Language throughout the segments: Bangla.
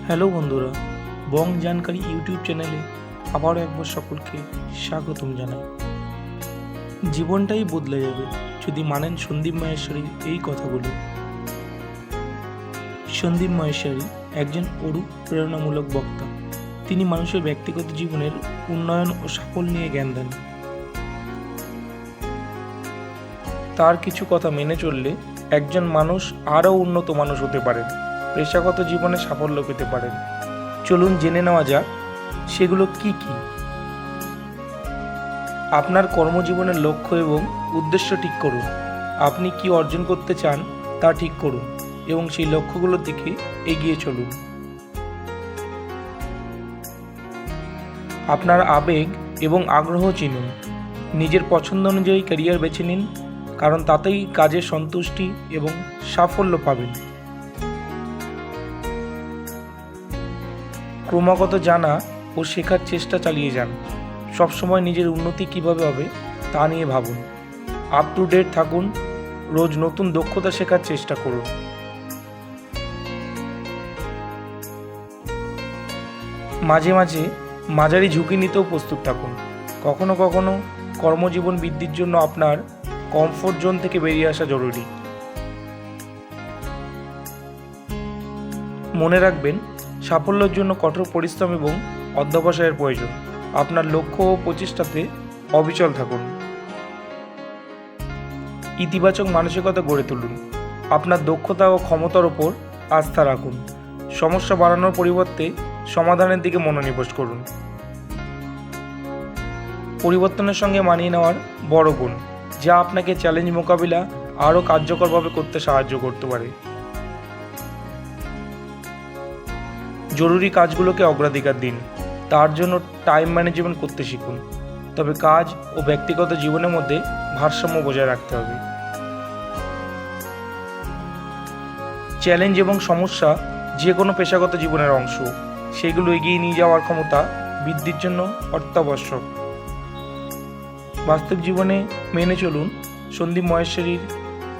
হ্যালো বন্ধুরা, বং জানকারি ইউটিউব চ্যানেলে আবারও একবার সকলকে স্বাগতম জানাই। জীবনটাই বদলে যাবে যদি মানেন সন্দীপ মাহেশ্বরীর এই কথাগুলো। সন্দীপ মাহেশ্বরী একজন প্রেরণামূলক বক্তা। তিনি মানুষের ব্যক্তিগত জীবনের উন্নয়ন ও সাফল্য নিয়ে জ্ঞান দেন। তার কিছু কথা মেনে চললে একজন মানুষ আরও উন্নত মানুষ হতে পারেন, পেশাগত জীবনে সাফল্য পেতে পারেন। চলুন জেনে নেওয়া যাক সেগুলো কি কি। আপনার কর্মজীবনের লক্ষ্য এবং উদ্দেশ্য ঠিক করুন। আপনি কি অর্জন করতে চান তা ঠিক করুন এবং সেই লক্ষ্যগুলোর দিকে এগিয়ে চলুন। আপনার আবেগ এবং আগ্রহ চিনুন। নিজের পছন্দ অনুযায়ী ক্যারিয়ার বেছে নিন, কারণ তাতেই কাজের সন্তুষ্টি এবং সাফল্য পাবেন। ক্রমাগত জানা ও শেখার চেষ্টা চালিয়ে যান। সবসময় নিজের উন্নতি কিভাবে হবে তা নিয়ে ভাবুন। আপ টু ডেট থাকুন। রোজ নতুন দক্ষতা শেখার চেষ্টা করুন। মাঝে মাঝে মাঝারি ঝুঁকি নিতেও প্রস্তুত থাকুন। কখনো কখনো কর্মজীবন বৃদ্ধির জন্য আপনার কমফোর্ট জোন থেকে বেরিয়ে আসা জরুরি। মনে রাখবেন, সাফল্যের জন্য কঠোর পরিশ্রম এবং অধ্যবসায়ের প্রয়োজন। আপনার লক্ষ্য ও প্রচেষ্টাতে অবিচল থাকুন। ইতিবাচক মানসিকতা গড়ে তুলুন। আপনার দক্ষতা ও ক্ষমতার ওপর আস্থা রাখুন। সমস্যা বাড়ানোর পরিবর্তে সমাধানের দিকে মনোনিবেশ করুন। পরিবর্তনের সঙ্গে মানিয়ে নেওয়ার বড় গুণ, যা আপনাকে চ্যালেঞ্জ মোকাবিলা আরও কার্যকরভাবে করতে সাহায্য করতে পারে। জরুরি কাজগুলোকে অগ্রাধিকার দিন। তার জন্য টাইম ম্যানেজমেন্ট করতে শিখুন। তবে কাজ ও ব্যক্তিগত জীবনের মধ্যে ভারসাম্য বজায় রাখতে হবে। চ্যালেঞ্জ এবং সমস্যা যে কোনো পেশাগত জীবনের অংশ। সেগুলো এগিয়ে নিয়ে যাওয়ার ক্ষমতা বৃদ্ধির জন্য অত্যাবশ্যক। বাস্তব জীবনে মেনে চলুন সন্দীপ মাহেশ্বরীর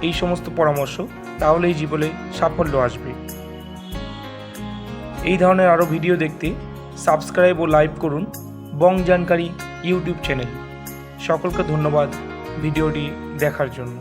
এই সমস্ত পরামর্শ, তাহলেই জীবনে সাফল্য আসবে। এই ধরনের আরও ভিডিও দেখতে সাবস্ক্রাইব ও লাইক করুন বং জানকারি ইউটিউব চ্যানেল। সকলকে ধন্যবাদ ভিডিওটি দেখার জন্য।